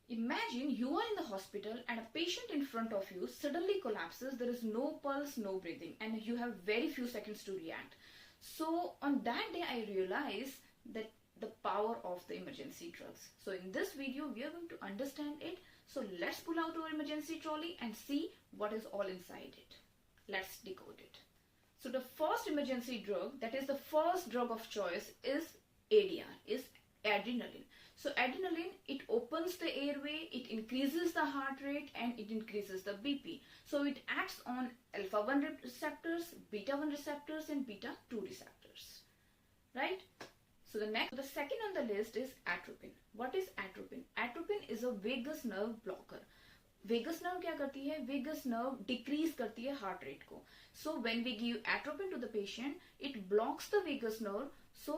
Imagine you are in the hospital and a patient in front of you suddenly collapses. There is no pulse, no breathing, and you have very few seconds to react. So on that day, I realized that the power of the emergency drugs. So in this video, we are going to understand it. So let's pull out our emergency trolley and see what is all inside it. Let's decode it. So the first emergency drug, that is the first drug of choice, is ADR, is adrenaline. So adrenaline, it opens the airway, it increases the heart rate, and it increases the BP. So it acts on alpha 1 receptors, beta 1 receptors, and beta 2 receptors. Right? So the second on the list is atropine. What is atropine? Atropine is a vagus nerve blocker. Vagus nerve क्या करती है? Vagus nerve decrease करती है heart rate को. So when we give atropine to the patient, it blocks the vagus nerve. So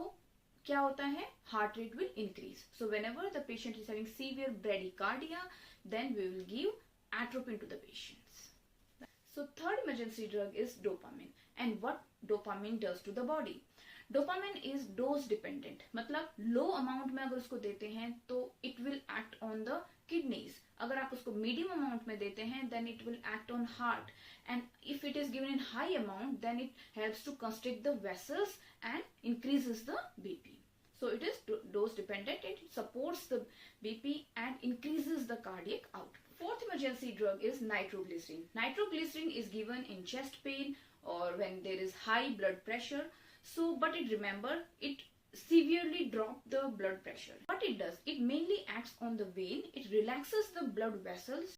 क्या होता है? Heart rate will increase. So whenever the patient is having severe bradycardia, then we will give atropine to the patients. So third emergency drug is dopamine. And what dopamine does to the body? Dopamine is dose dependent. मतलब लो amount में अगर उसको देते हैं तो it will act on the kidneys. अगर आप उसको मीडियम अमाउंट में देते हैं then it will act on heart. And if it is given in high amount, then it helps to constrict the vessels and increases the BP. So it is dose dependent. It supports the BP and increases the cardiac output. Fourth emergency drug is nitroglycerin. Nitroglycerin is given in chest pain or when there is high blood pressure. So, but it severely drop the blood pressure. What it does, it mainly acts on the vein. It relaxes the blood vessels